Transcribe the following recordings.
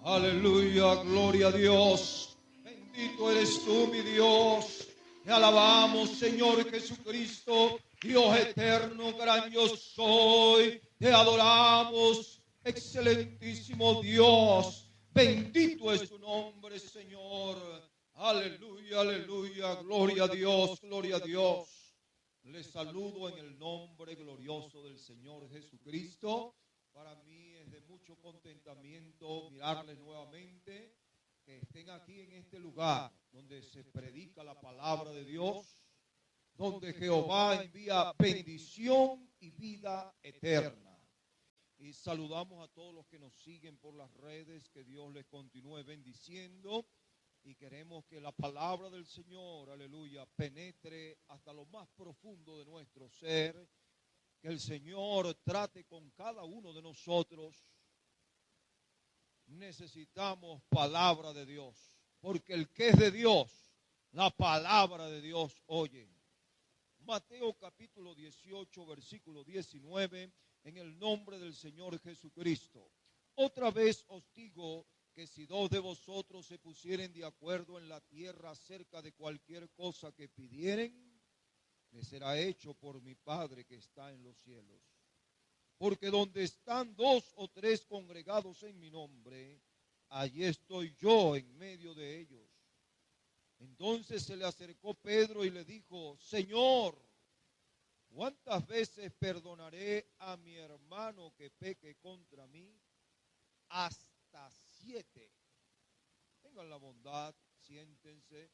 Aleluya, gloria a Dios. Bendito eres tú, mi Dios. Te alabamos, Señor Jesucristo, Dios eterno, gran yo soy. Te adoramos, excelentísimo Dios. Bendito es tu nombre, Señor. Aleluya, aleluya, gloria a Dios, gloria a Dios. Les saludo en el nombre glorioso del Señor Jesucristo. Para mí es de mucho contentamiento mirarles nuevamente, que estén aquí en este lugar donde se predica la palabra de Dios, donde Jehová envía bendición y vida eterna. Y saludamos a todos los que nos siguen por las redes, que Dios les continúe bendiciendo. Y queremos que la palabra del Señor, aleluya, penetre hasta lo más profundo de nuestro ser. Que el Señor trate con cada uno de nosotros. Necesitamos palabra de Dios, porque el que es de Dios, la palabra de Dios oye. Mateo capítulo 18, versículo 19, en el nombre del Señor Jesucristo. Otra vez os digo que si dos de vosotros se pusieren de acuerdo en la tierra acerca de cualquier cosa que pidieren, le será hecho por mi Padre que está en los cielos. Porque donde están dos o tres congregados en mi nombre, allí estoy yo en medio de ellos. Entonces se le acercó Pedro y le dijo: Señor, ¿cuántas veces perdonaré a mi hermano que peque contra mí? Hasta 7. Tengan la bondad, siéntense,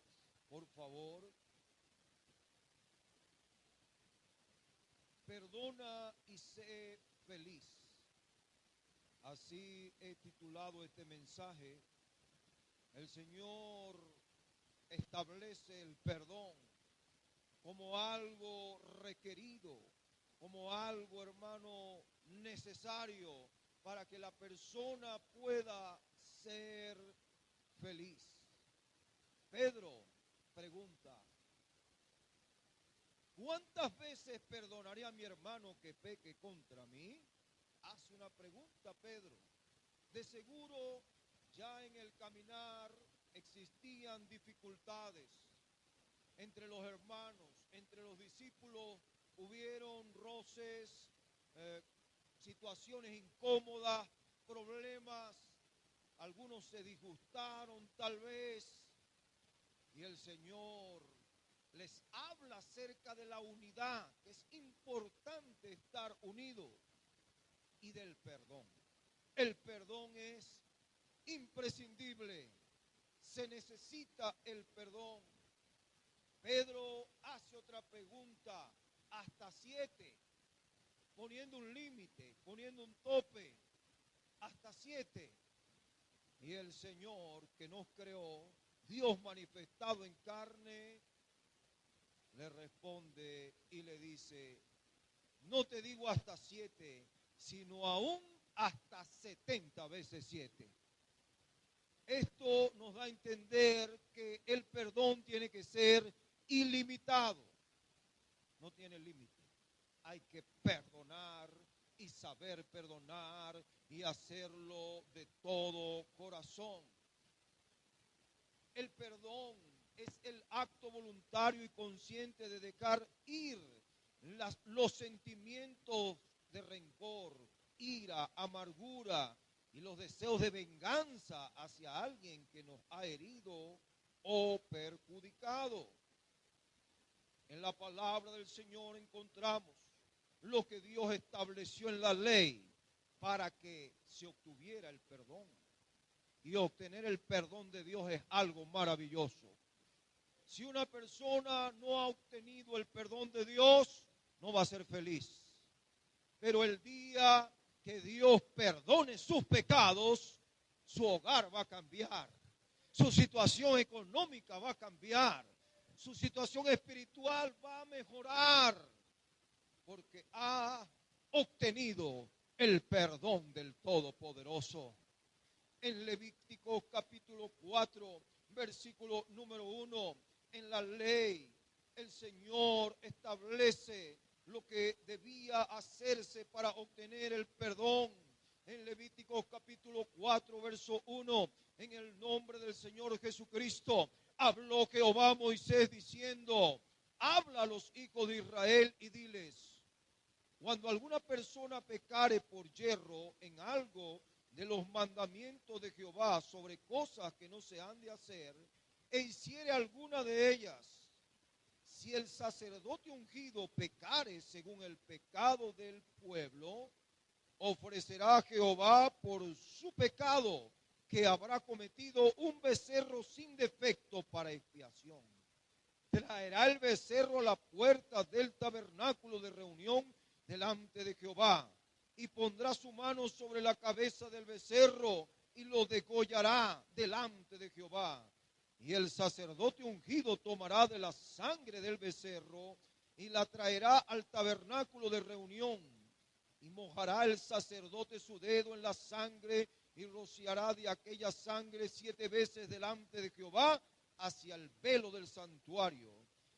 por favor. Perdona y sé feliz. Así he titulado este mensaje. El Señor establece el perdón como algo requerido, como algo, hermano, necesario para que la persona pueda ser feliz. Pedro pregunta: ¿cuántas veces perdonaré a mi hermano que peque contra mí? Hace una pregunta Pedro. De seguro ya en el caminar existían dificultades entre los hermanos, entre los discípulos. Hubieron roces, situaciones incómodas, problemas. Algunos se disgustaron tal vez. Y el Señor les habla acerca de la unidad, que es importante estar unidos, y del perdón. El perdón es imprescindible. Se necesita el perdón. Pedro hace otra pregunta: hasta 7, poniendo un límite, poniendo un tope, hasta 7. Y el Señor que nos creó, Dios manifestado en carne, le responde y le dice: no te digo hasta 7, sino aún hasta 70 veces 7. Esto nos da a entender que el perdón tiene que ser ilimitado. No tiene límite. Hay que perdonar y saber perdonar y hacerlo de todo corazón. El perdón es el acto voluntario y consciente de dejar ir los sentimientos de rencor, ira, amargura y los deseos de venganza hacia alguien que nos ha herido o perjudicado. En la palabra del Señor encontramos lo que Dios estableció en la ley para que se obtuviera el perdón. Y obtener el perdón de Dios es algo maravilloso. Si una persona no ha obtenido el perdón de Dios, no va a ser feliz. Pero el día que Dios perdone sus pecados, su hogar va a cambiar. Su situación económica va a cambiar. Su situación espiritual va a mejorar. Porque ha obtenido el perdón del Todopoderoso. En Levítico capítulo 4, versículo número 1, en la ley el Señor establece lo que debía hacerse para obtener el perdón. En Levítico capítulo 4, verso 1, en el nombre del Señor Jesucristo, habló Jehová a Moisés diciendo: habla a los hijos de Israel y diles: cuando alguna persona pecare por yerro en algo de los mandamientos de Jehová sobre cosas que no se han de hacer, e hiciere alguna de ellas, si el sacerdote ungido pecare según el pecado del pueblo, ofrecerá a Jehová por su pecado que habrá cometido un becerro sin defecto para expiación. Traerá el becerro a la puerta del tabernáculo de reunión delante de Jehová, y pondrá su mano sobre la cabeza del becerro y lo degollará delante de Jehová. Y el sacerdote ungido tomará de la sangre del becerro y la traerá al tabernáculo de reunión. Y mojará el sacerdote su dedo en la sangre y rociará de aquella sangre 7 veces delante de Jehová hacia el velo del santuario.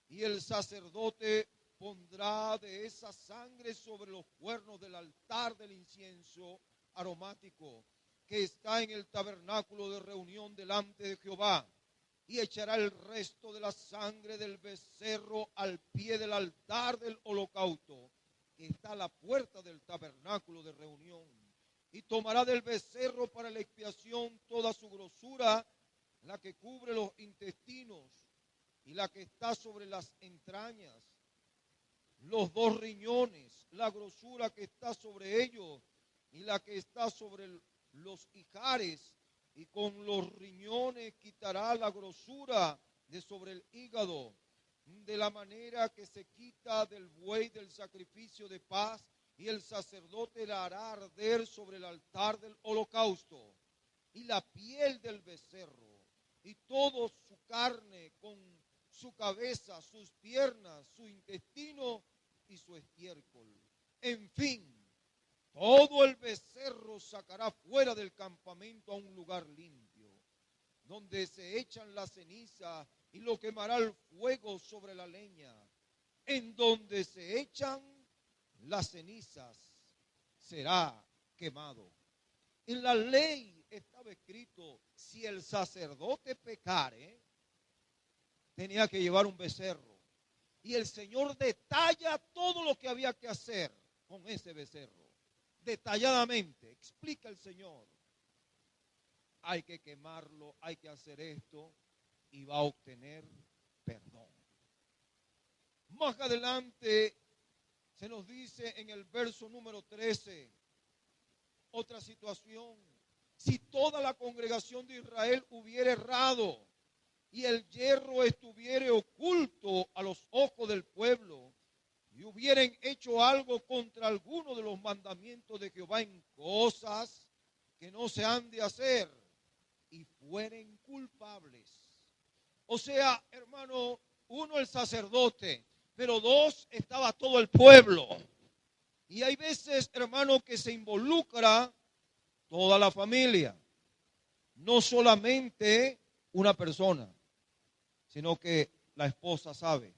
Y el sacerdote pondrá de esa sangre sobre los cuernos del altar del incienso aromático que está en el tabernáculo de reunión delante de Jehová, y echará el resto de la sangre del becerro al pie del altar del holocausto que está a la puerta del tabernáculo de reunión, y tomará del becerro para la expiación toda su grosura, la que cubre los intestinos y la que está sobre las entrañas, los 2 riñones, la grosura que está sobre ellos y la que está sobre los ijares, y con los riñones quitará la grosura de sobre el hígado, de la manera que se quita del buey del sacrificio de paz, y el sacerdote la hará arder sobre el altar del holocausto. Y la piel del becerro y toda su carne con su cabeza, sus piernas, su intestino y su estiércol. En fin, todo el becerro sacará fuera del campamento a un lugar limpio, donde se echan la ceniza, y lo quemará el fuego sobre la leña. En donde se echan las cenizas será quemado. En la ley estaba escrito: si el sacerdote pecare, tenía que llevar un becerro. Y el Señor detalla todo lo que había que hacer con ese becerro. Detalladamente, explica el Señor. Hay que quemarlo, hay que hacer esto, y va a obtener perdón. Más adelante se nos dice en el verso número 13, otra situación: si toda la congregación de Israel hubiera errado y el yerro estuviere oculto a los ojos del pueblo, y hubieran hecho algo contra alguno de los mandamientos de Jehová en cosas que no se han de hacer, y fueren culpables. O sea, hermano, 1 el sacerdote, pero 2 estaba todo el pueblo. Y hay veces, hermano, que se involucra toda la familia, no solamente una persona, sino que la esposa sabe,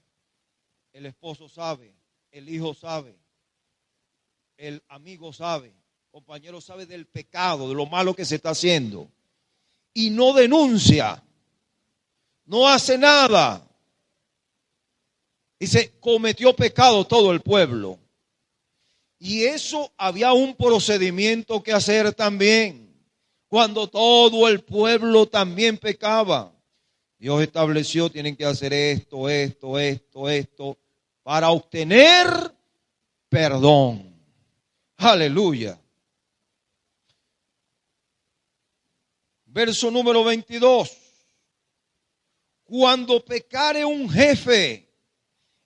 el esposo sabe, el hijo sabe, el amigo sabe, el compañero sabe del pecado, de lo malo que se está haciendo, y no denuncia, no hace nada. Dice: cometió pecado todo el pueblo. Y eso había un procedimiento que hacer también. Cuando todo el pueblo también pecaba, Dios estableció: tienen que hacer esto, para obtener perdón. Aleluya. Verso número 22. Cuando pecare un jefe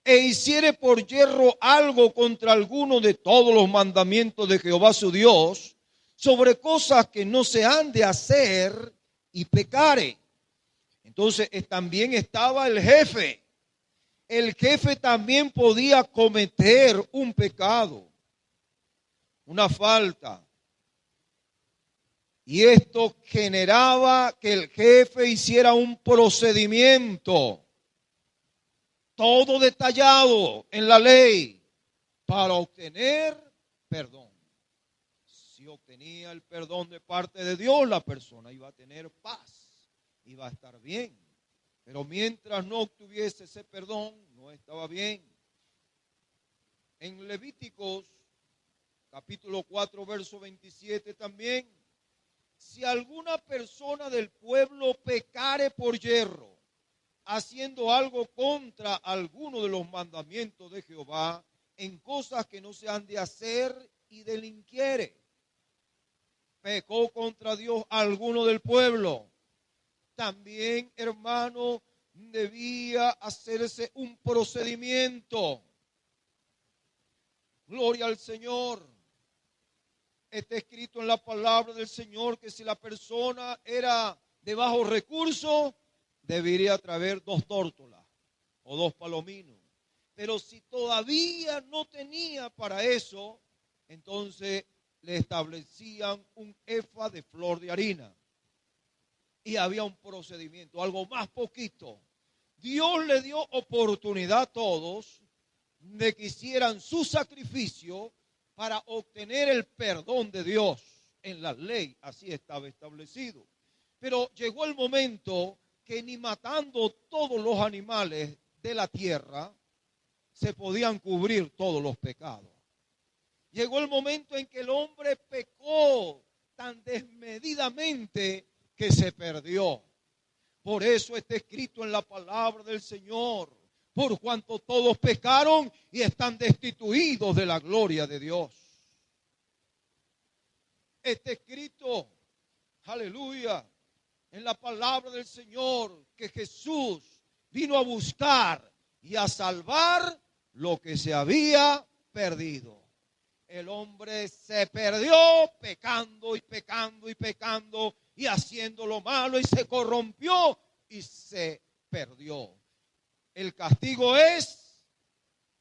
e hiciere por yerro algo contra alguno de todos los mandamientos de Jehová su Dios, sobre cosas que no se han de hacer, y pecare. Entonces también estaba el jefe. El jefe también podía cometer un pecado. una falta. Y esto generaba que el jefe hiciera un procedimiento, todo detallado en la ley, para obtener perdón. Si obtenía el perdón de parte de Dios, la persona iba a tener paz, iba a estar bien. Pero mientras no obtuviese ese perdón, no estaba bien. En Levíticos, capítulo 4, verso 27 también, si alguna persona del pueblo pecare por yerro, haciendo algo contra alguno de los mandamientos de Jehová, en cosas que no se han de hacer y delinquiere, pecó contra Dios alguno del pueblo, también, hermano, debía hacerse un procedimiento. Gloria al Señor. Está escrito en la palabra del Señor que si la persona era de bajos recursos, debería traer 2 tórtolas o 2 palominos. Pero si todavía no tenía para eso, entonces le establecían un efa de flor de harina. Y había un procedimiento, algo más poquito. Dios le dio oportunidad a todos de que hicieran su sacrificio para obtener el perdón de Dios. En la ley así estaba establecido. Pero llegó el momento que ni matando todos los animales de la tierra se podían cubrir todos los pecados. Llegó el momento en que el hombre pecó tan desmedidamente que se perdió. Por eso está escrito en la palabra del Señor, por cuanto todos pecaron y están destituidos de la gloria de Dios. Está escrito, aleluya, en la palabra del Señor, que Jesús vino a buscar y a salvar lo que se había perdido. El hombre se perdió pecando y pecando y pecando y haciendo lo malo y se corrompió y se perdió. El castigo es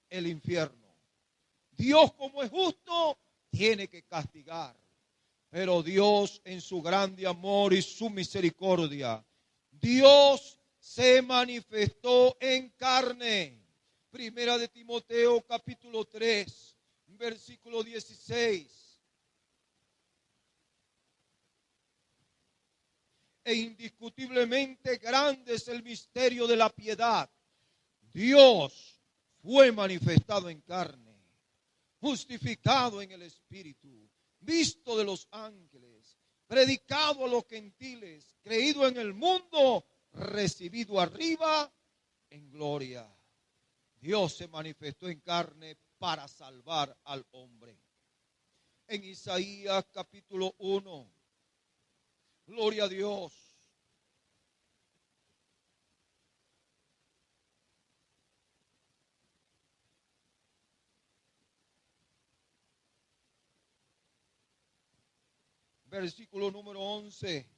el infierno. Dios, como es justo, tiene que castigar. Pero Dios, en su grande amor y su misericordia, Dios se manifestó en carne. Primera de Timoteo, capítulo 3. Versículo 16. E indiscutiblemente grande es el misterio de la piedad. Dios fue manifestado en carne, justificado en el Espíritu, visto de los ángeles, predicado a los gentiles, creído en el mundo, recibido arriba en gloria. Dios se manifestó en carne para salvar al hombre. En Isaías capítulo 1, gloria a Dios. Versículo número 11.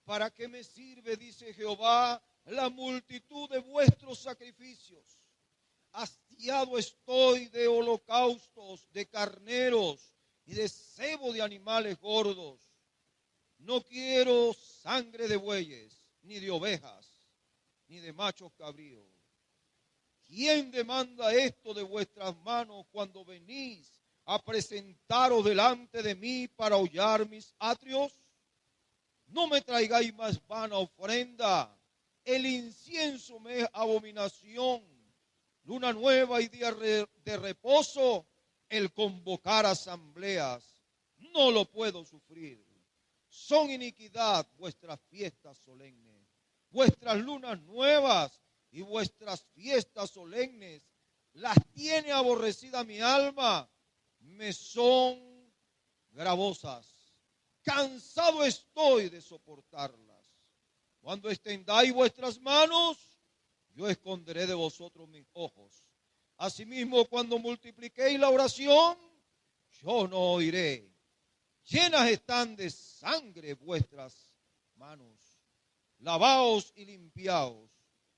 ¿Para qué me sirve, dice Jehová, la multitud de vuestros sacrificios? Hastiado estoy de holocaustos, de carneros y de cebo de animales gordos. No quiero sangre de bueyes, ni de ovejas, ni de machos cabríos. ¿Quién demanda esto de vuestras manos cuando venís a presentaros delante de mí para hollar mis atrios? No me traigáis más vana ofrenda. El incienso me es abominación. Luna nueva y día de reposo, el convocar asambleas, no lo puedo sufrir. Son iniquidad vuestras fiestas solemnes, vuestras lunas nuevas y vuestras fiestas solemnes, las tiene aborrecida mi alma, me son gravosas. Cansado estoy de soportarlas. Cuando extendáis vuestras manos, yo esconderé de vosotros mis ojos. Asimismo, cuando multipliquéis la oración, yo no oiré. Llenas están de sangre vuestras manos. Lavaos y limpiaos.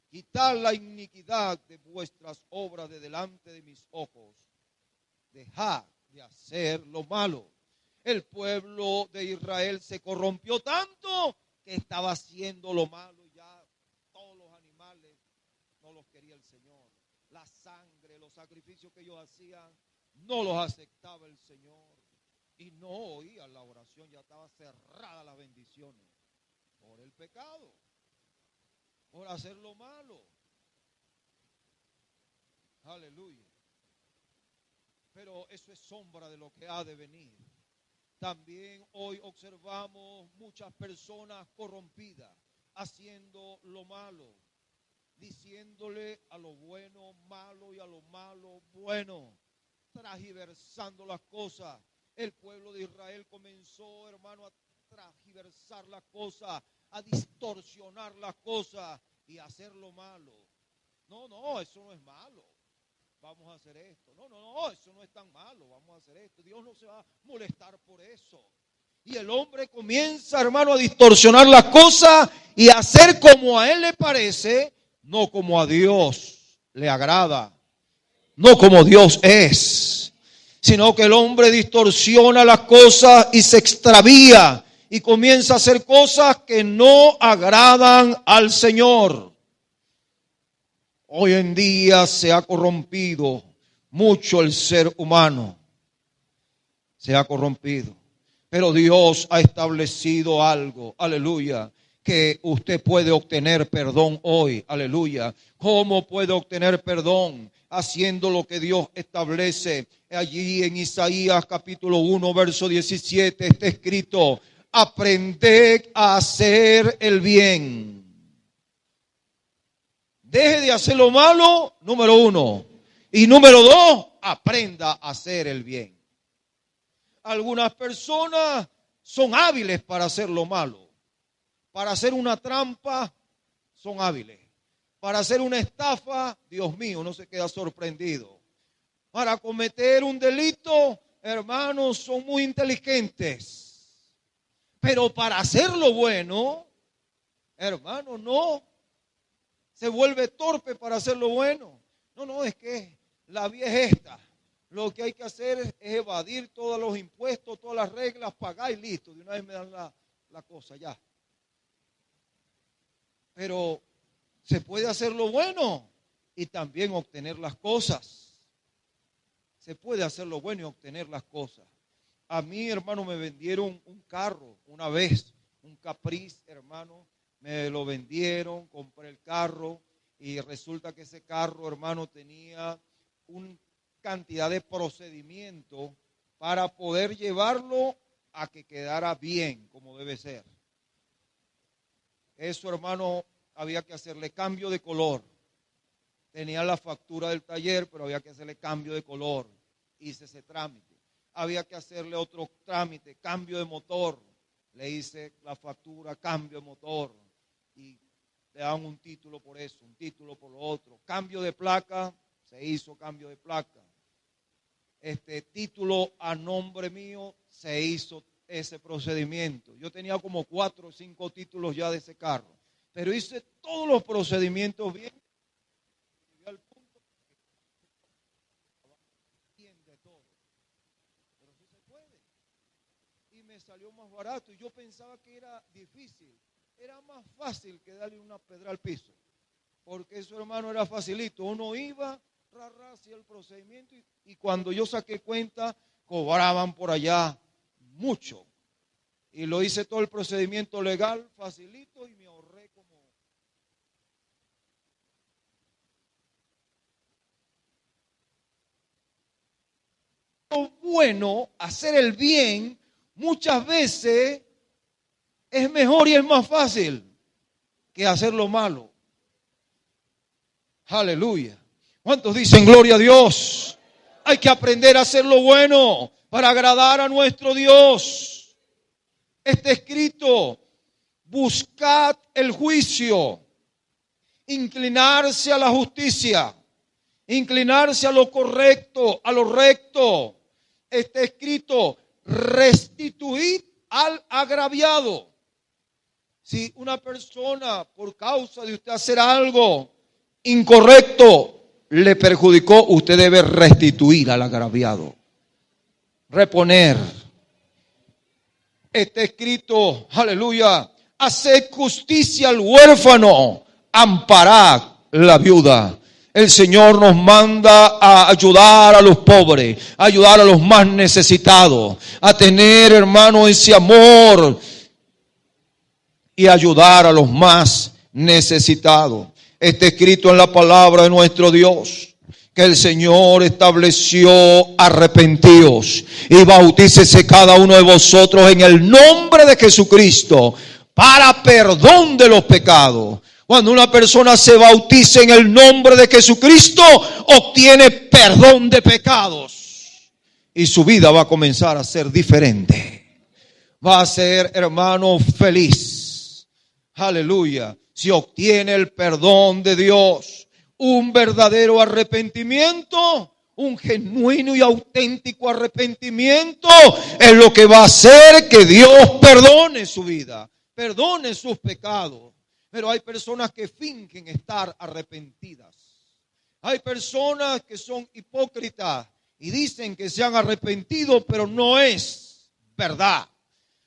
Quitad la iniquidad de vuestras obras de delante de mis ojos. Dejad de hacer lo malo. El pueblo de Israel se corrompió tanto que estaba haciendo lo malo. Ya todos los animales no los quería el Señor. La sangre, los sacrificios que ellos hacían, no los aceptaba el Señor. Y no oía la oración, ya estaba cerrada las bendiciones. Por el pecado, por hacer lo malo. Aleluya. Pero eso es sombra de lo que ha de venir. También hoy observamos muchas personas corrompidas, haciendo lo malo, diciéndole a lo bueno malo y a lo malo bueno, transgiversando las cosas. El pueblo de Israel comenzó, hermano, a transgiversar las cosas, a distorsionar las cosas y a hacer lo malo. No, eso no es malo. Vamos a hacer esto. No, eso no es tan malo. Vamos a hacer esto. Dios no se va a molestar por eso. Y el hombre comienza, hermano, a distorsionar las cosas y a hacer como a él le parece, no como a Dios le agrada, no como Dios es, sino que el hombre distorsiona las cosas y se extravía y comienza a hacer cosas que no agradan al Señor. Hoy en día se ha corrompido mucho el ser humano. Se ha corrompido. Pero Dios ha establecido algo, aleluya, que usted puede obtener perdón hoy, aleluya. ¿Cómo puede obtener perdón? Haciendo lo que Dios establece. Allí en Isaías capítulo 1, verso 17 está escrito: aprended a hacer el bien. Deje de hacer lo malo, número 1. Y número 2, aprenda a hacer el bien. Algunas personas son hábiles para hacer lo malo. Para hacer una trampa, son hábiles. Para hacer una estafa, Dios mío, no se queda sorprendido. Para cometer un delito, hermanos, son muy inteligentes. Pero para hacer lo bueno, hermanos, no. Se vuelve torpe para hacer lo bueno. No, es que la vida es esta. Lo que hay que hacer es evadir todos los impuestos, todas las reglas, pagar y listo. De una vez me dan la cosa ya. Pero se puede hacer lo bueno y también obtener las cosas. Se puede hacer lo bueno y obtener las cosas. A mí, hermano, me vendieron un carro una vez, un Caprice, hermano. Me lo vendieron, compré el carro y resulta que ese carro, hermano, tenía una cantidad de procedimientos para poder llevarlo a que quedara bien, como debe ser. Eso, hermano, había que hacerle cambio de color. Tenía la factura del taller, pero había que hacerle cambio de color. Hice ese trámite. Había que hacerle otro trámite, cambio de motor. Le hice la factura, cambio de motor. Y le daban un título por eso, un título por lo otro. Cambio de placa, se hizo cambio de placa. Título a nombre mío, se hizo ese procedimiento. Yo tenía como 4 o 5 títulos ya de ese carro, pero hice todos los procedimientos bien. Llegué al punto bien de todo, pero sí se puede. Y me salió más barato y yo pensaba que era difícil. Era más fácil que darle una pedra al piso, porque eso, hermano, era facilito. Uno iba, hacía el procedimiento y cuando yo saqué cuenta, cobraban por allá mucho. Y lo hice todo el procedimiento legal, facilito, y me ahorré como... Lo bueno, hacer el bien, muchas veces es mejor y es más fácil que hacer lo malo. Aleluya. ¿Cuántos dicen gloria a Dios? Hay que aprender a hacer lo bueno para agradar a nuestro Dios. Está escrito: buscad el juicio, inclinarse a la justicia, inclinarse a lo correcto, a lo recto. Está escrito: restituid al agraviado. Si una persona, por causa de usted hacer algo incorrecto, le perjudicó, usted debe restituir al agraviado. reponer. Está escrito, aleluya, haced justicia al huérfano, amparad la viuda. El Señor nos manda a ayudar a los pobres, a ayudar a los más necesitados, a tener, hermano, ese amor y ayudar a los más necesitados. Está escrito en la palabra de nuestro Dios que el Señor estableció: arrepentíos y bautícese cada uno de vosotros en el nombre de Jesucristo para perdón de los pecados. Cuando una persona se bautiza en el nombre de Jesucristo, obtiene perdón de pecados y su vida va a comenzar a ser diferente. Va a ser, hermano, feliz. Aleluya. Si obtiene el perdón de Dios, un verdadero arrepentimiento, un genuino y auténtico arrepentimiento, es lo que va a hacer que Dios perdone su vida, perdone sus pecados. Pero hay personas que fingen estar arrepentidas. Hay personas que son hipócritas y dicen que se han arrepentido, pero no es verdad.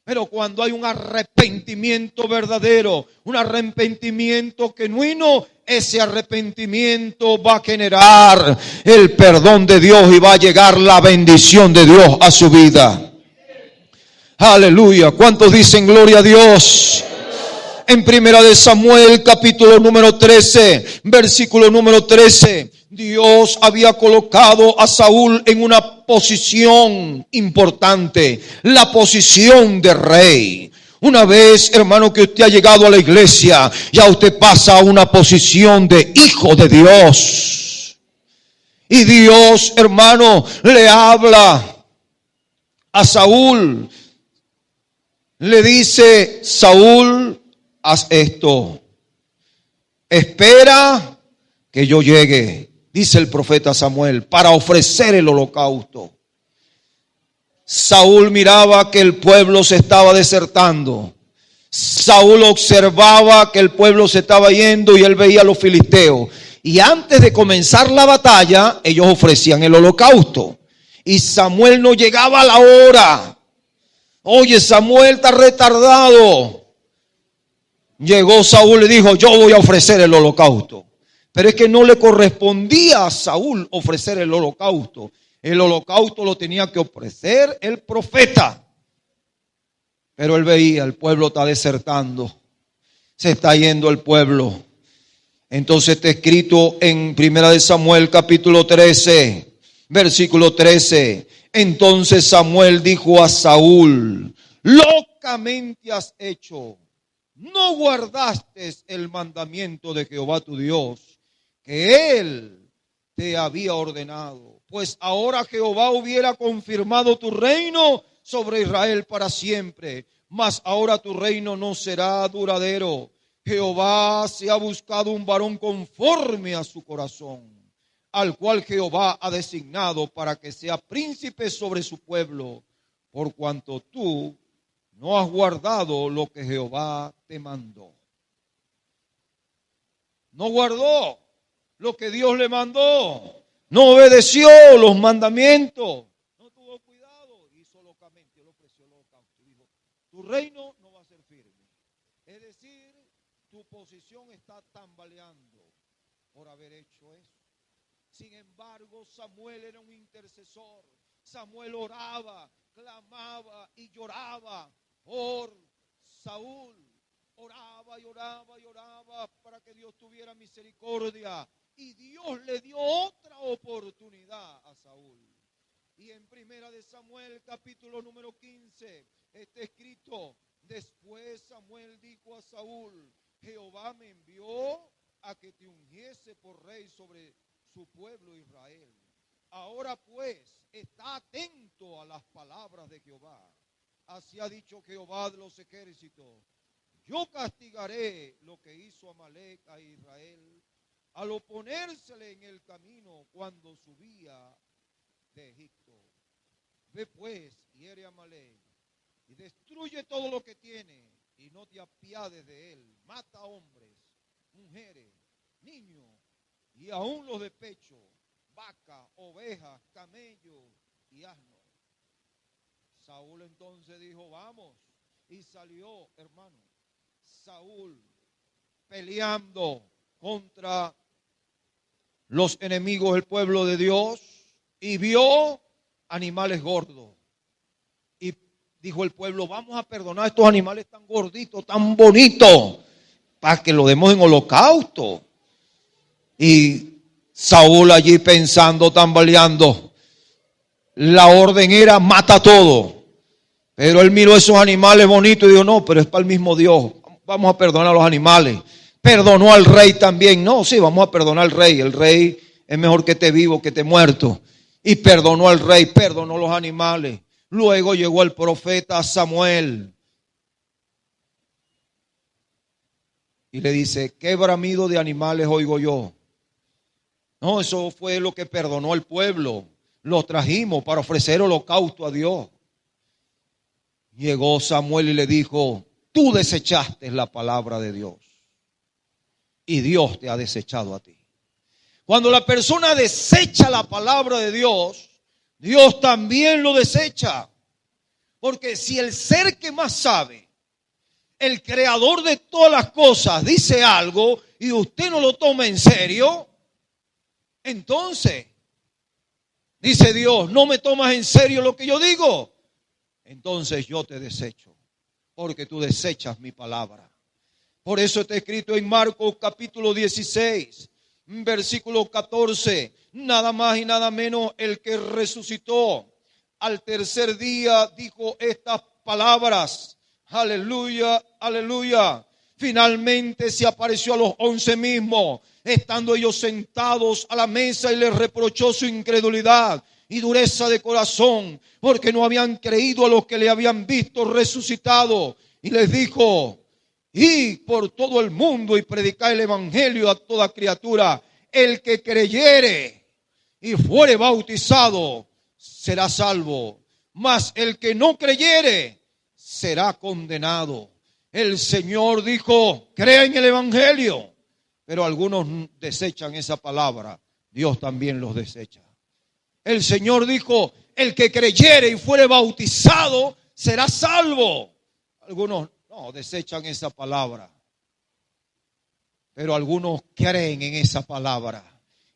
Pero cuando hay un arrepentimiento verdadero, un arrepentimiento genuino, ese arrepentimiento va a generar el perdón de Dios y va a llegar la bendición de Dios a su vida. Aleluya. ¿Cuántos dicen gloria a Dios? En Primera de Samuel, capítulo número 13, versículo número 13, Dios había colocado a Saúl en una posición importante, la posición de rey. Una vez, hermano, que usted ha llegado a la iglesia, ya usted pasa a una posición de hijo de Dios. Y Dios, hermano, le habla a Saúl. Le dice: Saúl, haz esto. Espera que yo llegue, dice el profeta Samuel, para ofrecer el holocausto. Saúl miraba que el pueblo se estaba desertando. Saúl observaba que el pueblo se estaba yendo y él veía a los filisteos. Y antes de comenzar la batalla, ellos ofrecían el holocausto. Y Samuel no llegaba a la hora. Oye, Samuel está retardado. Llegó Saúl y dijo: yo voy a ofrecer el holocausto. Pero es que no le correspondía a Saúl ofrecer el holocausto. El holocausto lo tenía que ofrecer el profeta. Pero él veía, el pueblo está desertando. Se está yendo el pueblo. Entonces está escrito en Primera de Samuel capítulo 13, versículo 13. Entonces Samuel dijo a Saúl: locamente has hecho. No guardaste el mandamiento de Jehová tu Dios, que él te había ordenado. Pues ahora Jehová hubiera confirmado tu reino sobre Israel para siempre, mas ahora tu reino no será duradero. Jehová se ha buscado un varón conforme a su corazón, al cual Jehová ha designado para que sea príncipe sobre su pueblo, por cuanto tú no has guardado lo que Jehová te mandó. No guardó lo que Dios le mandó. No obedeció los mandamientos. No tuvo cuidado. Hizo locamente, le ofreció el holocausto. Dijo: tu reino no va a ser firme. Es decir, tu posición está tambaleando por haber hecho eso. Sin embargo, Samuel era un intercesor. Samuel oraba, clamaba y lloraba por Saúl. Oraba y oraba y oraba para que Dios tuviera misericordia. Y Dios le dio otra oportunidad a Saúl. Y en Primera de Samuel capítulo número 15 está escrito: después Samuel dijo a Saúl: Jehová me envió a que te ungiese por rey sobre su pueblo Israel. Ahora pues, está atento a las palabras de Jehová. Así ha dicho Jehová de los ejércitos: yo castigaré lo que hizo Amalec a Israel al oponérsele en el camino cuando subía de Egipto. Ve pues, hiere a Amalec y destruye todo lo que tiene y no te apiades de él. Mata a hombres, mujeres, niños y aún los de pecho, vaca, ovejas, camellos y asnos. Saúl entonces dijo, vamos. Y salió, hermano, Saúl peleando contra los enemigos del pueblo de Dios y vio animales gordos. Y dijo el pueblo, vamos a perdonar a estos animales tan gorditos, tan bonitos, para que lo demos en holocausto. Y Saúl allí pensando, tambaleando, la orden era mata todo. Pero él miró esos animales bonitos y dijo, no, pero es para el mismo Dios, vamos a perdonar a los animales. Perdonó al rey también, no, sí, vamos a perdonar al rey. El rey es mejor que esté vivo que esté muerto. Y perdonó al rey, perdonó a los animales. Luego llegó el profeta Samuel y le dice, ¿qué bramido de animales oigo yo? No, eso fue lo que perdonó el pueblo. Lo trajimos para ofrecer holocausto a Dios. Llegó Samuel y le dijo, tú desechaste la palabra de Dios y Dios te ha desechado a ti. Cuando la persona desecha la palabra de Dios, Dios también lo desecha. Porque si el ser que más sabe, el creador de todas las cosas, dice algo y usted no lo toma en serio, entonces, dice Dios, no me tomas en serio lo que yo digo, entonces yo te desecho, porque tú desechas mi palabra. Por eso está escrito en Marcos capítulo 16, versículo 14, nada más y nada menos el que resucitó al tercer día dijo estas palabras, aleluya, aleluya. Finalmente se apareció a los 11 mismos, estando ellos sentados a la mesa, y les reprochó su incredulidad y dureza de corazón, porque no habían creído a los que le habían visto resucitado. Y les dijo, id por todo el mundo y predicad el evangelio a toda criatura. El que creyere y fuere bautizado será salvo, mas el que no creyere será condenado. El Señor dijo, crea en el evangelio, pero algunos desechan esa palabra. Dios también los desecha. El Señor dijo, el que creyere y fuere bautizado será salvo. Algunos no desechan esa palabra, pero algunos creen en esa palabra.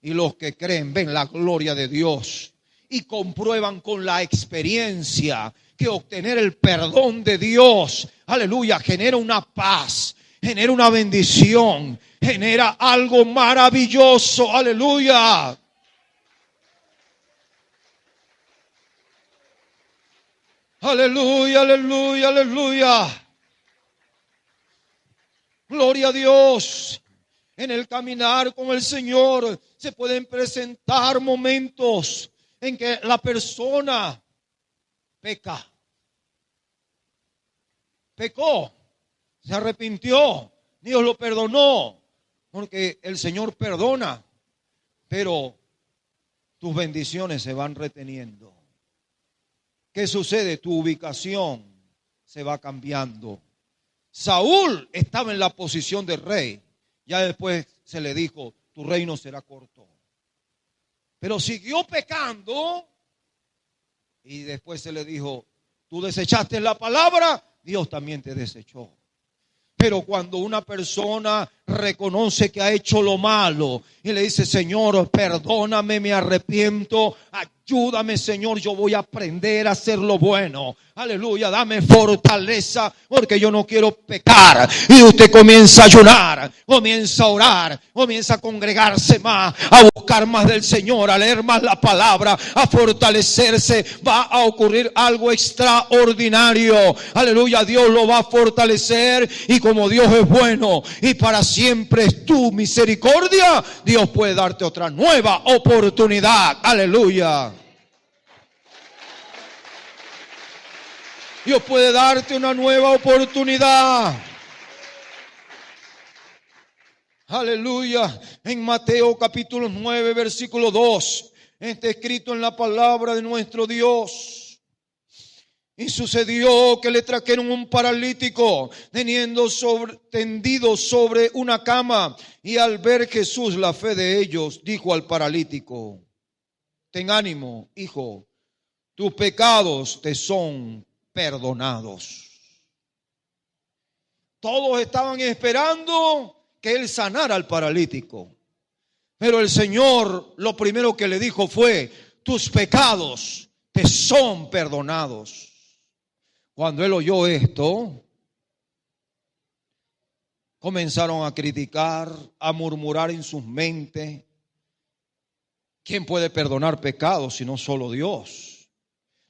Y los que creen ven la gloria de Dios y comprueban con la experiencia que obtener el perdón de Dios, aleluya, genera una paz, genera una bendición, genera algo maravilloso, aleluya. Aleluya, aleluya, aleluya. Gloria a Dios. En el caminar con el Señor se pueden presentar momentos en que la persona pecó, se arrepintió, Dios lo perdonó, porque el Señor perdona, pero tus bendiciones se van reteniendo. ¿Qué sucede? Tu ubicación se va cambiando. Saúl estaba en la posición de rey, ya después se le dijo, tu reino será corto. Pero siguió pecando y después se le dijo, tú desechaste la palabra, Dios también te desechó. Pero cuando una persona reconoce que ha hecho lo malo y le dice, Señor, perdóname, me arrepiento, ayúdame, Señor, yo voy a aprender a hacer lo bueno. Aleluya, dame fortaleza porque yo no quiero pecar. Y usted comienza a ayunar, comienza a orar, comienza a congregarse más, a buscar más del Señor, a leer más la palabra, a fortalecerse. Va a ocurrir algo extraordinario. Aleluya, Dios lo va a fortalecer y como Dios es bueno y para siempre es tu misericordia, Dios puede darte otra nueva oportunidad. Aleluya. Dios puede darte una nueva oportunidad. Aleluya. En Mateo capítulo 9, versículo 2, está escrito en la palabra de nuestro Dios. Y sucedió que le trajeron un paralítico tendido sobre una cama. Y al ver Jesús la fe de ellos, dijo al paralítico, ten ánimo, hijo, tus pecados te son perdonados. Todos estaban esperando que él sanara al paralítico. Pero el Señor lo primero que le dijo fue: tus pecados te son perdonados. Cuando él oyó esto, comenzaron a criticar, a murmurar en sus mentes. ¿Quién puede perdonar pecados sino solo Dios?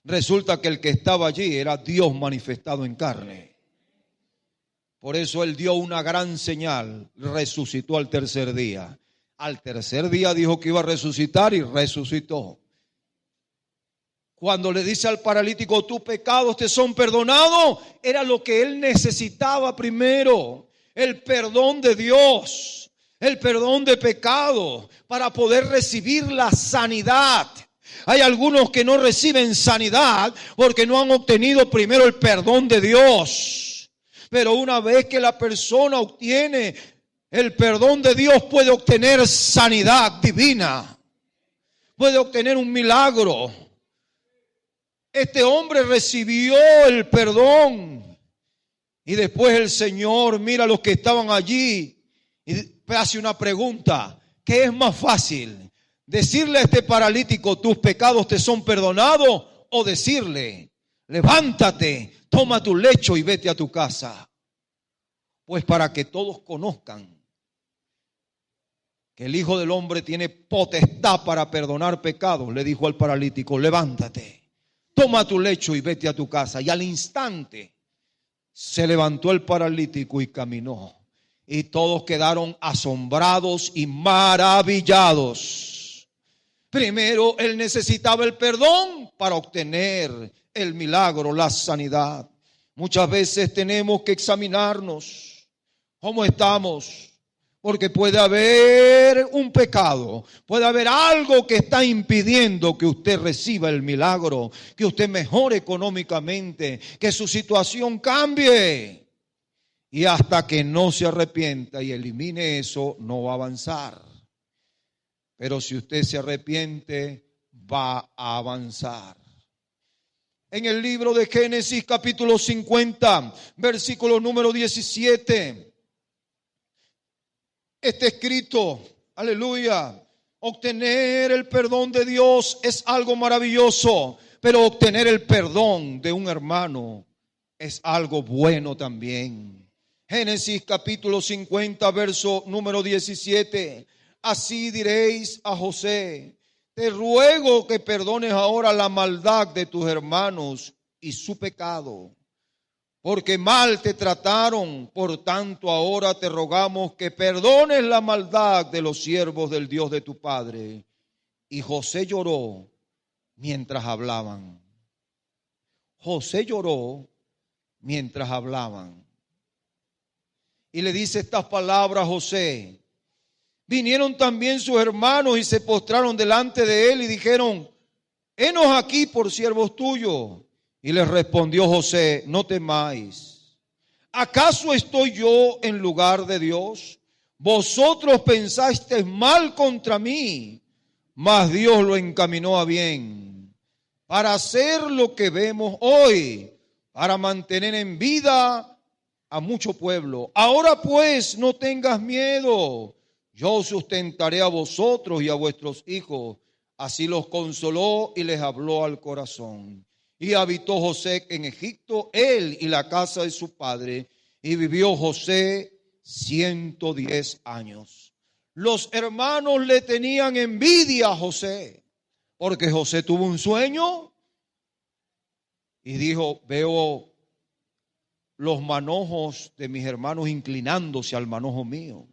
Resulta que el que estaba allí era Dios manifestado en carne. Por eso él dio una gran señal, resucitó al tercer día. Al tercer día dijo que iba a resucitar y resucitó. Cuando le dice al paralítico: tus pecados te son perdonados, era lo que él necesitaba primero, el perdón de Dios, el perdón de pecado, para poder recibir la sanidad. Hay algunos que no reciben sanidad porque no han obtenido primero el perdón de Dios. Pero una vez que la persona obtiene el perdón de Dios, puede obtener sanidad divina, puede obtener un milagro. Este hombre recibió el perdón y después el Señor mira a los que estaban allí y hace una pregunta: ¿qué es más fácil? ¿Decirle a este paralítico tus pecados te son perdonados? ¿O decirle levántate, toma tu lecho y vete a tu casa? Pues para que todos conozcan que el Hijo del Hombre tiene potestad para perdonar pecados, le dijo al paralítico: levántate, toma tu lecho y vete a tu casa. Y al instante se levantó el paralítico y caminó. Y todos quedaron asombrados y maravillados. Primero, él necesitaba el perdón para obtener el milagro, la sanidad. Muchas veces tenemos que examinarnos cómo estamos, porque puede haber un pecado, puede haber algo que está impidiendo que usted reciba el milagro, que usted mejore económicamente, que su situación cambie. Y hasta que no se arrepienta y elimine eso, no va a avanzar. Pero si usted se arrepiente, va a avanzar. En el libro de Génesis capítulo 50, versículo número 17, está escrito, aleluya: obtener el perdón de Dios es algo maravilloso, pero obtener el perdón de un hermano es algo bueno también. Génesis capítulo 50, verso número 17. Así diréis a José: te ruego que perdones ahora la maldad de tus hermanos y su pecado, porque mal te trataron. Por tanto, ahora te rogamos que perdones la maldad de los siervos del Dios de tu padre. Y José lloró mientras hablaban. José lloró mientras hablaban. Y le dice estas palabras a José: vinieron también sus hermanos y se postraron delante de él y dijeron: henos aquí por siervos tuyos. Y les respondió José: no temáis. ¿Acaso estoy yo en lugar de Dios? Vosotros pensasteis mal contra mí, mas Dios lo encaminó a bien, para hacer lo que vemos hoy, para mantener en vida a mucho pueblo. Ahora pues no tengas miedo, yo sustentaré a vosotros y a vuestros hijos. Así los consoló y les habló al corazón. Y habitó José en Egipto, él y la casa de su padre, y vivió José 110 años. Los hermanos le tenían envidia a José, porque José tuvo un sueño y dijo: veo los manojos de mis hermanos inclinándose al manojo mío.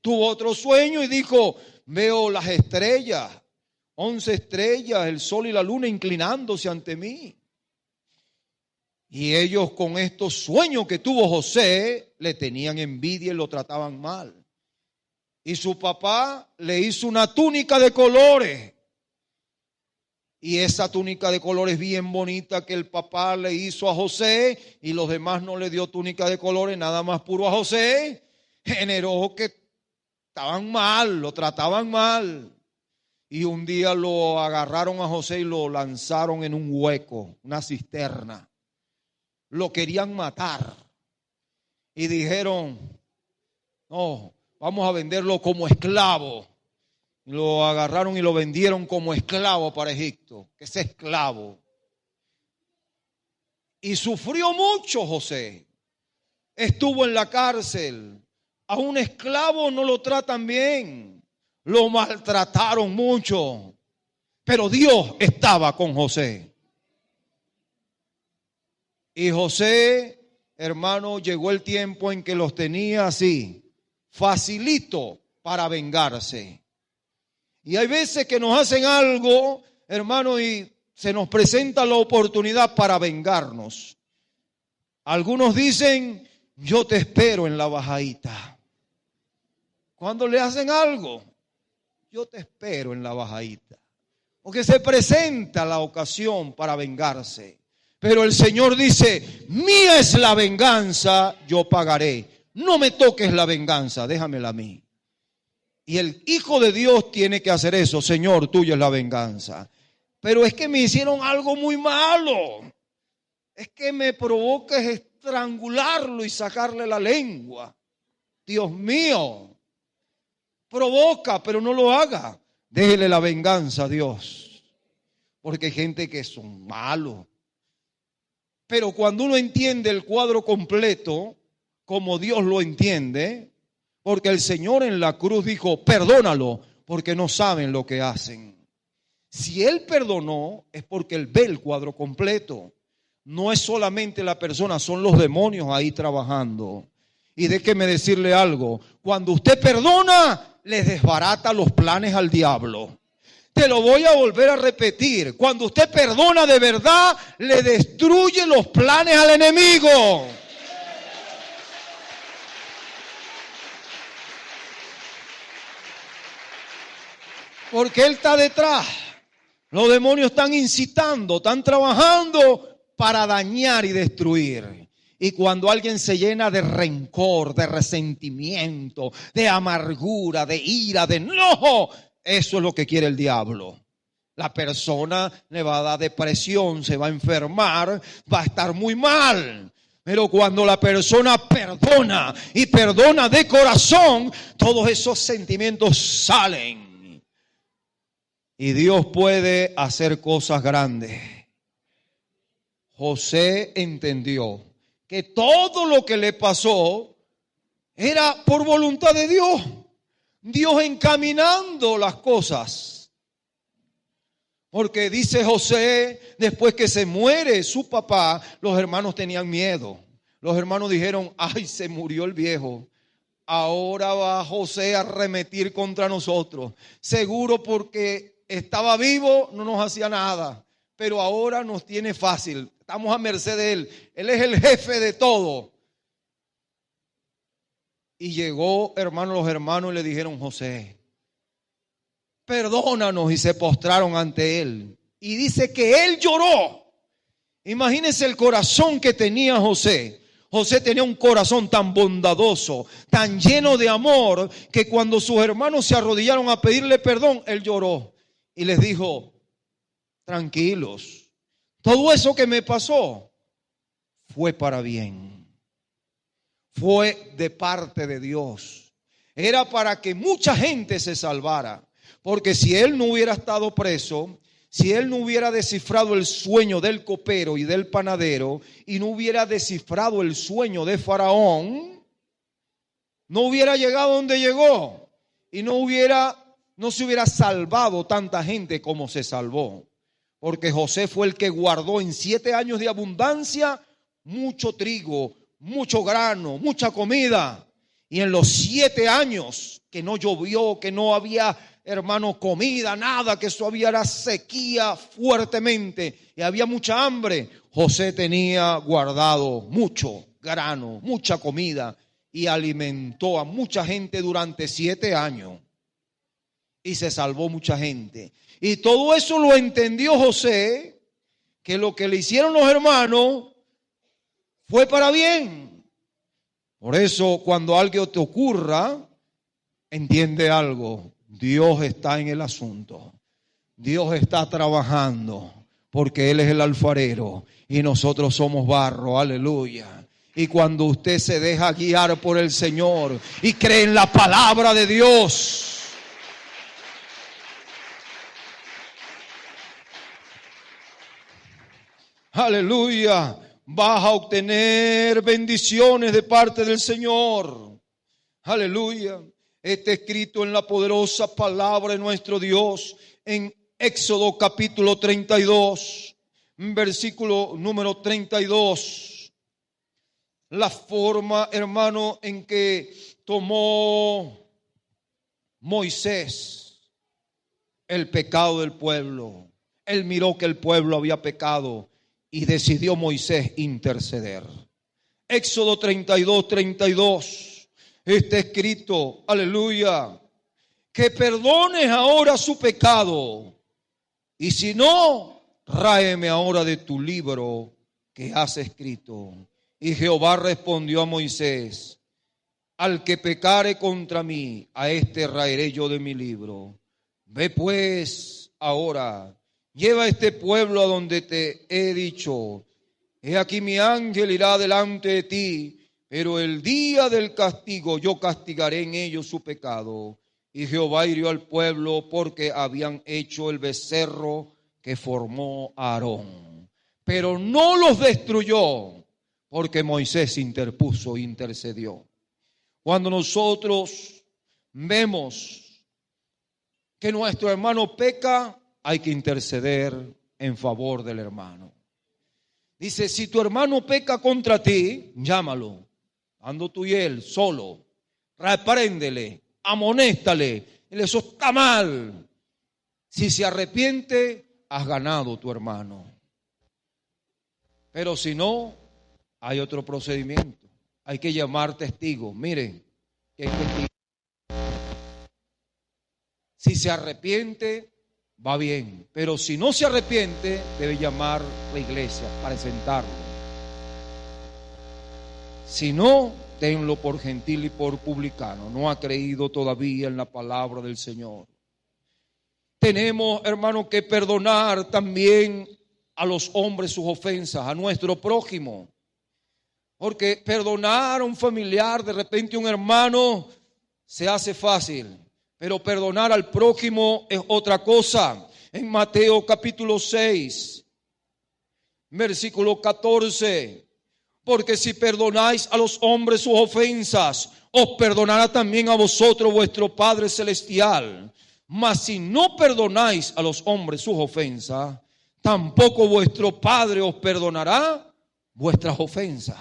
Tuvo otro sueño y dijo: veo las estrellas, 11 estrellas, el sol y la luna inclinándose ante mí. Y ellos, con estos sueños que tuvo José, le tenían envidia y lo trataban mal. Y su papá le hizo una túnica de colores. Y esa túnica de colores bien bonita que el papá le hizo a José, y los demás no le dio túnica de colores, nada más puro a José, generó que estaban mal, lo trataban mal. Y un día lo agarraron a José y lo lanzaron en un hueco, una cisterna. Lo querían matar. Y dijeron, no, vamos a venderlo como esclavo. Lo agarraron y lo vendieron como esclavo para Egipto, que es esclavo. Y sufrió mucho José. Estuvo en la cárcel. A un esclavo no lo tratan bien. Lo maltrataron mucho. Pero Dios estaba con José. Y José, hermano, llegó el tiempo en que los tenía así, facilito para vengarse. Y hay veces que nos hacen algo, hermano, y se nos presenta la oportunidad para vengarnos. Algunos dicen, yo te espero en la bajadita. Cuando le hacen algo, yo te espero en la bajadita. Porque se presenta la ocasión para vengarse. Pero el Señor dice, mía es la venganza, yo pagaré. No me toques la venganza, déjamela a mí. Y el Hijo de Dios tiene que hacer eso. Señor, tuya es la venganza. Pero es que me hicieron algo muy malo. Es que me provoca estrangularlo y sacarle la lengua. Dios mío. Provoca, pero no lo haga. Déjele la venganza a Dios. Porque hay gente que son malos. Pero cuando uno entiende el cuadro completo, como Dios lo entiende, porque el Señor en la cruz dijo, perdónalo, porque no saben lo que hacen. Si Él perdonó, es porque Él ve el cuadro completo. No es solamente la persona, son los demonios ahí trabajando. Y déjeme decirle algo, cuando usted perdona, les desbarata los planes al diablo. Te lo voy a volver a repetir, cuando usted perdona de verdad, le destruye los planes al enemigo. Porque Él está detrás. Los demonios están incitando, están trabajando para dañar y destruir. Y cuando alguien se llena de rencor, de resentimiento, de amargura, de ira, de enojo, eso es lo que quiere el diablo. La persona le va a dar depresión, se va a enfermar, va a estar muy mal. Pero cuando la persona perdona y perdona de corazón, todos esos sentimientos salen. Y Dios puede hacer cosas grandes. José entendió que todo lo que le pasó era por voluntad de Dios. Dios encaminando las cosas. Porque dice José, después que se muere su papá, los hermanos tenían miedo. Los hermanos dijeron, ay, se murió el viejo. Ahora va José a arremetir contra nosotros. Seguro porque estaba vivo, no nos hacía nada, pero ahora nos tiene fácil, estamos a merced de él, él es el jefe de todo. Y llegó, hermano, los hermanos y le dijeron, José, perdónanos, y se postraron ante él. Y dice que él lloró. Imagínense el corazón que tenía José. José tenía un corazón tan bondadoso, tan lleno de amor, que cuando sus hermanos se arrodillaron a pedirle perdón, él lloró. Y les dijo, tranquilos, todo eso que me pasó fue para bien. Fue de parte de Dios. Era para que mucha gente se salvara. Porque si él no hubiera estado preso, si él no hubiera descifrado el sueño del copero y del panadero, y no hubiera descifrado el sueño de Faraón, no hubiera llegado donde llegó. Y no se hubiera salvado tanta gente como se salvó. Porque José fue el que guardó en 7 años de abundancia mucho trigo, mucho grano, mucha comida. Y en los 7 años que no llovió, que no había, hermano, comida, nada, que eso había era sequía fuertemente y había mucha hambre, José tenía guardado mucho grano, mucha comida y alimentó a mucha gente durante 7 años. Y se salvó mucha gente. Y todo eso lo entendió José, que lo que le hicieron los hermanos fue para bien. Por eso cuando algo te ocurra, entiende algo. Dios está en el asunto. Dios está trabajando porque Él es el alfarero y nosotros somos barro. Aleluya. Y cuando usted se deja guiar por el Señor y cree en la palabra de Dios, aleluya, vas a obtener bendiciones de parte del Señor. Aleluya. Está escrito en la poderosa palabra de nuestro Dios en Éxodo capítulo 32, versículo número 32. La forma, hermano, en que tomó Moisés el pecado del pueblo. Él miró que el pueblo había pecado y decidió Moisés interceder. Éxodo 32, 32. Está escrito, aleluya, que perdones ahora su pecado. Y si no, ráeme ahora de tu libro que has escrito. Y Jehová respondió a Moisés: al que pecare contra mí, a este raeré yo de mi libro. Ve pues ahora, lleva a este pueblo a donde te he dicho. He aquí mi ángel irá delante de ti, pero el día del castigo yo castigaré en ellos su pecado. Y Jehová hirió al pueblo porque habían hecho el becerro que formó Aarón. Pero no los destruyó porque Moisés interpuso, intercedió. Cuando nosotros vemos que nuestro hermano peca, hay que interceder en favor del hermano. Dice, si tu hermano peca contra ti, llámalo. Ando tú y él solo, repréndele, amonéstale, eso está mal. Si se arrepiente, has ganado tu hermano. Pero si no, hay otro procedimiento. Hay que llamar testigos. Miren, que hay testigos. Si se arrepiente, va bien. Pero si no se arrepiente, debe llamar a la iglesia para presentarlo. Si no, tenlo por gentil y por publicano. No ha creído todavía en la palabra del Señor. Tenemos, hermano, que perdonar también a los hombres sus ofensas, a nuestro prójimo. Porque perdonar a un familiar, de repente un hermano, se hace fácil. Pero perdonar al prójimo es otra cosa. En Mateo capítulo 6, versículo 14. Porque si perdonáis a los hombres sus ofensas, os perdonará también a vosotros vuestro Padre Celestial. Mas si no perdonáis a los hombres sus ofensas, tampoco vuestro Padre os perdonará vuestras ofensas.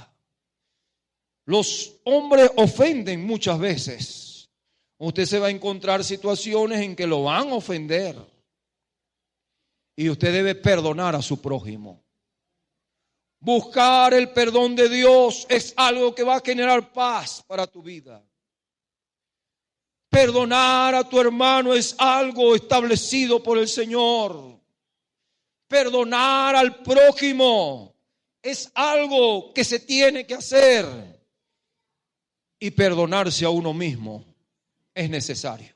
Los hombres ofenden muchas veces. Usted se va a encontrar situaciones en que lo van a ofender. Y usted debe perdonar a su prójimo. Buscar el perdón de Dios es algo que va a generar paz para tu vida. Perdonar a tu hermano es algo establecido por el Señor. Perdonar al prójimo es algo que se tiene que hacer. Y perdonarse a uno mismo es necesario.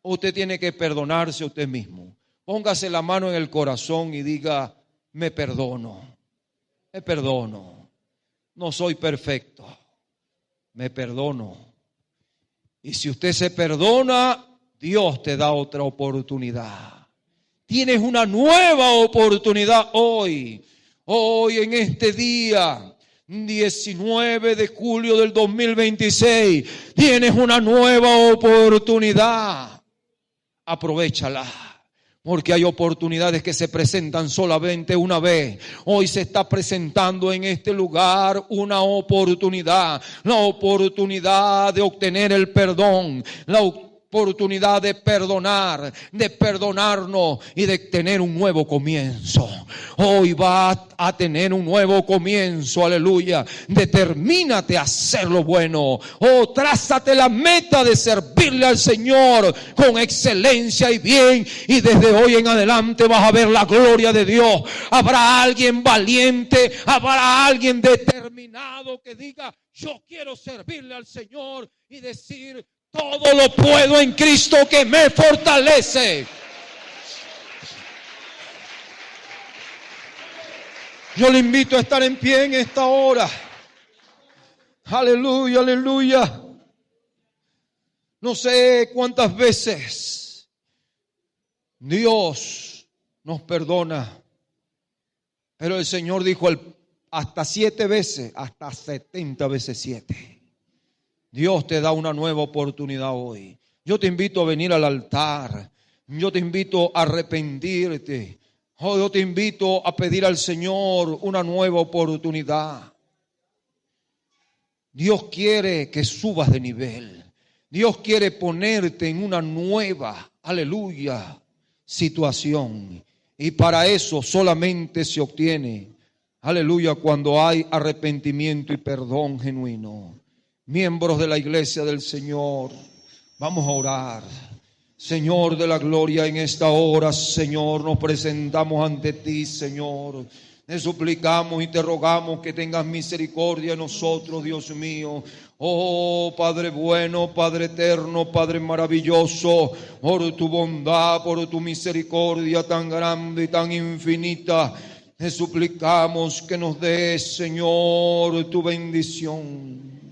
Usted tiene que perdonarse a usted mismo. Póngase la mano en el corazón y diga, me perdono. Me perdono, no soy perfecto, me perdono. Y si usted se perdona, Dios te da otra oportunidad. Tienes una nueva oportunidad hoy. Hoy en este día, 19 de julio del 2026, tienes una nueva oportunidad. Aprovéchala. Porque hay oportunidades que se presentan solamente una vez. Hoy se está presentando en este lugar una oportunidad. La oportunidad de obtener el perdón. La oportunidad de perdonar, de perdonarnos y de tener un nuevo comienzo. Hoy vas a tener un nuevo comienzo, aleluya. Determínate a hacer lo bueno. Oh, trázate la meta de servirle al Señor con excelencia y bien. Y desde hoy en adelante vas a ver la gloria de Dios. Habrá alguien valiente, habrá alguien determinado que diga, yo quiero servirle al Señor y decir, Todo lo puedo en Cristo que me fortalece. Yo le invito a estar en pie en esta hora. Aleluya, aleluya. No sé cuántas veces Dios nos perdona, pero el Señor dijo hasta 7 veces, hasta 70 veces 7. Dios te da una nueva oportunidad hoy. Yo te invito a venir al altar. Yo te invito a arrepentirte. Yo te invito a pedir al Señor una nueva oportunidad. Dios quiere que subas de nivel. Dios quiere ponerte en una nueva, aleluya, situación. Y para eso solamente se obtiene, aleluya, cuando hay arrepentimiento y perdón genuino. Miembros de la iglesia del Señor, vamos a orar. Señor de la gloria, en esta hora, Señor, nos presentamos ante ti, Señor. Te suplicamos y te rogamos que tengas misericordia de nosotros, Dios mío. Oh Padre bueno, Padre eterno, Padre maravilloso, por tu bondad, por tu misericordia tan grande y tan infinita, te suplicamos que nos des, Señor, tu bendición.